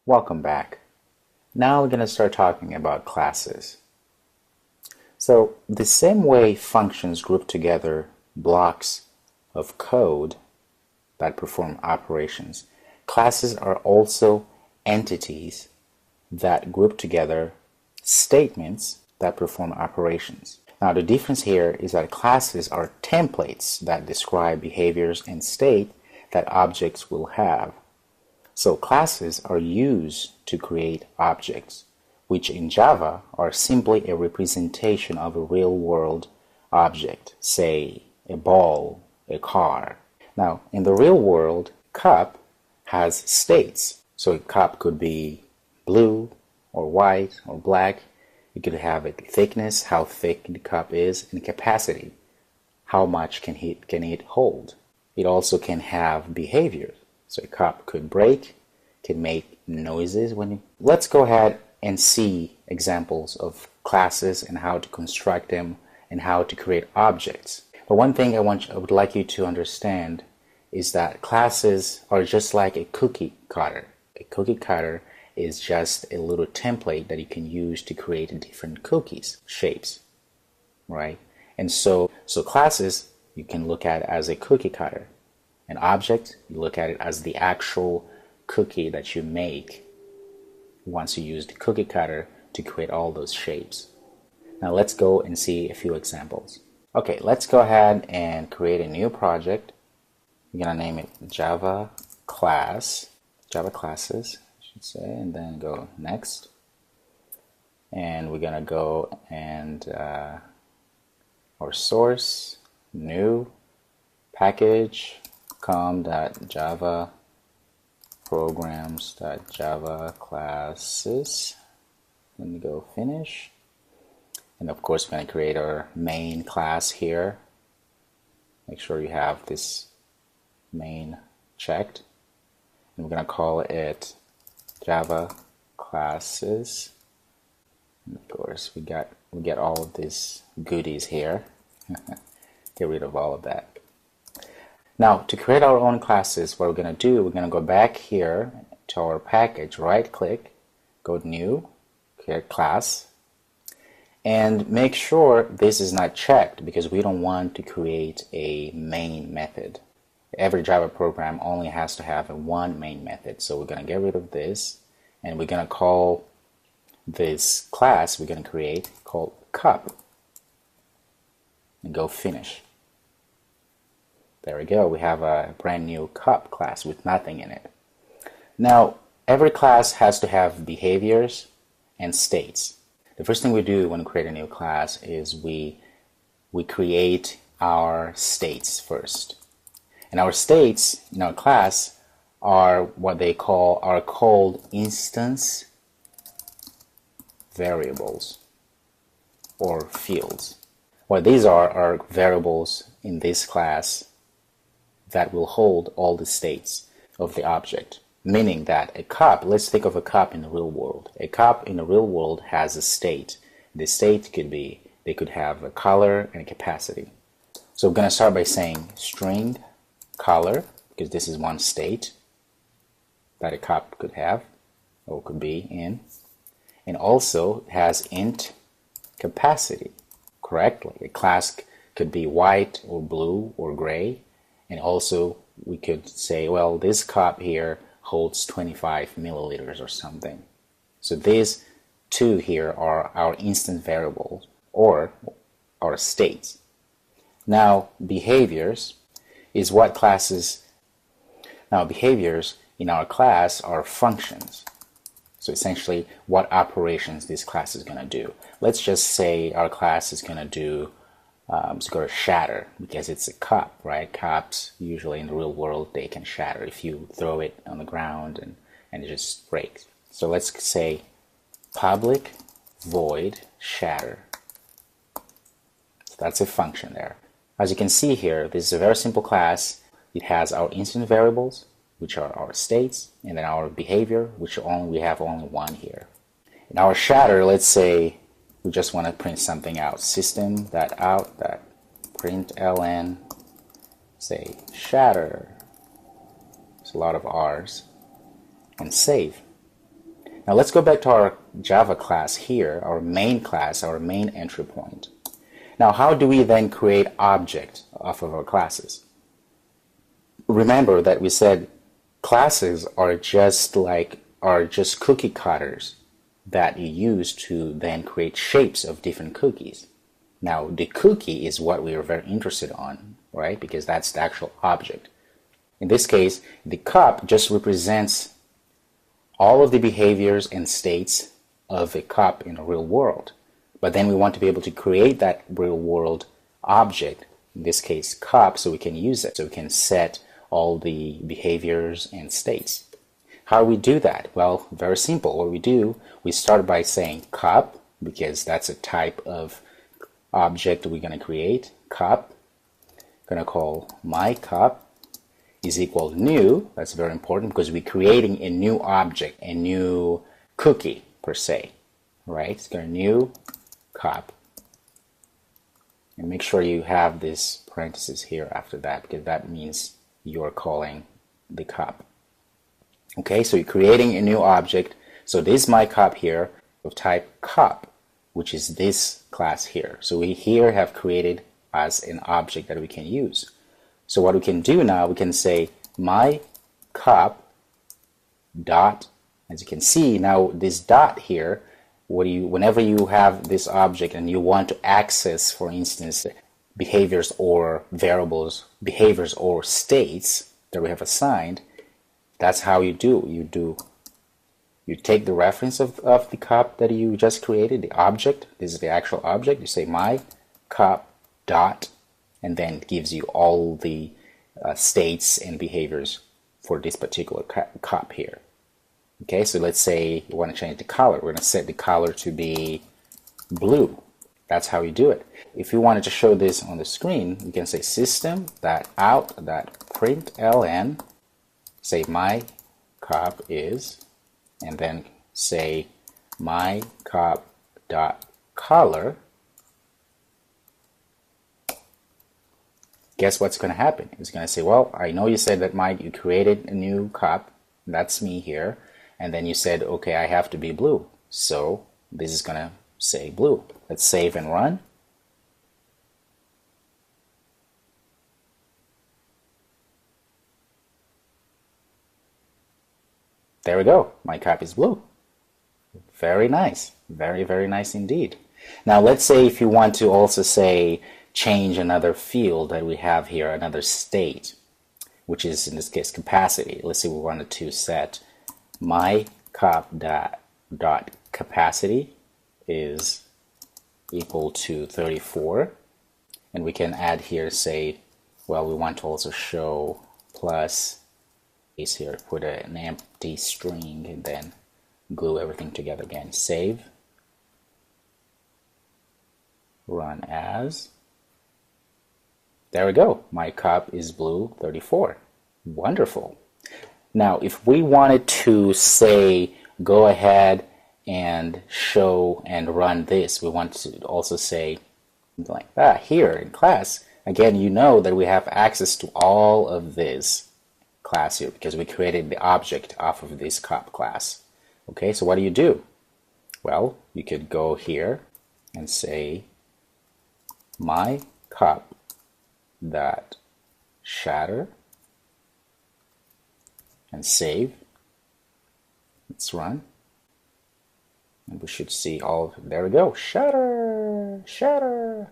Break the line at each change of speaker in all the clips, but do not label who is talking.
Welcome back. Now we're going to start talking about classes. So the same way functions group together blocks of code that perform operations, classes are also entities that group together statements that perform operations. Now the difference here is that classes are templates that describe behaviors and state that objects will have. So classes are used to create objects, which in Java are simply a representation of a real-world object, say a ball, a car. Now, in the real world, cup has states. So a cup could be blue or white or black. It could have a thickness, how thick the cup is, and capacity, how much can it hold. It also can have behaviors. So a cup could break, can make noises when you... Let's go ahead and see examples of classes and how to construct them and how to create objects. But one thing I would like you to understand is that classes are just like a cookie cutter. A cookie cutter is just a little template that you can use to create different cookies, shapes, right? And so classes you can look at as a cookie cutter. An object, you look at it as the actual cookie that you make once you use the cookie cutter to create all those shapes. Now let's go and see a few examples. Okay, let's go ahead and create a new project. We're gonna name it Java classes, I should say, and then go next. And we're gonna go and our source, new, package, com.java programs.java classes. Let me go finish. And of course, we're going to create our main class here. Make sure you have this main checked. And we're going to call it Java classes. And of course, we get all of these goodies here. Get rid of all of that. Now, to create our own classes, what we're going to do, we're going to go back here to our package, right-click, go to New, create class, and make sure this is not checked because we don't want to create a main method. Every Java program only has to have one main method, so we're going to get rid of this, and we're going to call this class we're going to create called cup, and go finish. There we go, we have a brand new cup class with nothing in it. Now, every class has to have behaviors and states. The first thing we do when we create a new class is we create our states first. And our states in our class are what they are called instance variables or fields. What these are variables in this class that will hold all the states of the object. Meaning that a cup, let's think of a cup in the real world. A cup in the real world has a state. The state could be, they could have a color and a capacity. So we're going to start by saying string color, because this is one state that a cup could have or could be in. And also it has int capacity correctly. A class could be white or blue or gray. And also we could say, well, this cup here holds 25 milliliters or something. So these two here are our instance variables or our states. Now behaviors is what classes, now behaviors in our class are functions. So essentially what operations this class is going to do. Let's just say our class is going to do it's going to shatter because it's a cup, right? Cups usually in the real world they can shatter if you throw it on the ground and it just breaks. So let's say public void shatter. So that's a function there. As you can see here, this is a very simple class. It has our instance variables, which are our states, and then our behavior, which we have only one here. In our shatter, let's say we just want to print something out. System.out.println, say shatter. There's a lot of R's, and save. Now let's go back to our Java class here, our main class, our main entry point. Now how do we then create objects off of our classes? Remember that we said classes are just cookie cutters that you use to then create shapes of different cookies. Now the cookie is what we are very interested on, right? Because that's the actual object. In this case, the cup just represents all of the behaviors and states of a cup in a real world. But then we want to be able to create that real world object, in this case cup, so we can use it, so we can set all the behaviors and states. How do we do that? Well, very simple. What we do, we start by saying cup, because that's a type of object we're going to create. Cup, going to call my cup is equal to new. That's very important because we're creating a new object, a new cookie per se, right? It's going to new cup, and make sure you have this parenthesis here after that, because that means you're calling the cup. Okay, so you're creating a new object. So this is my cup here of type cup, which is this class here. So we here have created as an object that we can use. So what we can do now, we can say my cup dot, as you can see now this dot here, whenever you have this object and you want to access, for instance, behaviors or variables, behaviors or states that we have assigned, that's how you do. You take the reference of the cup that you just created, the object, this is the actual object, you say my cup dot, and then it gives you all the states and behaviors for this particular cup here. Okay, so let's say you want to change the color. We're going to set the color to be blue. That's how you do it. If you wanted to show this on the screen, you can say system.out.println, say my cup is, and then say my cup dot color. Guess what's going to happen? It's going to say, well, I know you said that you created a new cup, that's me here, and then you said, okay, I have to be blue, so this is going to say blue. Let's save and run. There we go, my cup is blue. Very nice, very, very nice indeed. Now let's say if you want to also say change another field that we have here, another state, which is in this case capacity. Let's say we wanted to set my cup dot capacity is equal to 34, and we can add here, say, well, we want to also show plus is here, put an empty string and then glue everything together again. Save, run as. There we go, my cup is blue 34. Wonderful. Now if we wanted to say go ahead and show and run this, we want to also say something like that here in class. Again, you know that we have access to all of this class here because we created the object off of this cup class. Okay, so what do? Well, you could go here and say my cup dot shatter and save. Let's run, and we should see all of it. There we go, shatter, shatter,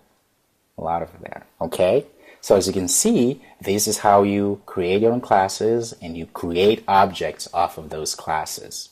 a lot of it there. Okay, so as you can see, this is how you create your own classes and you create objects off of those classes.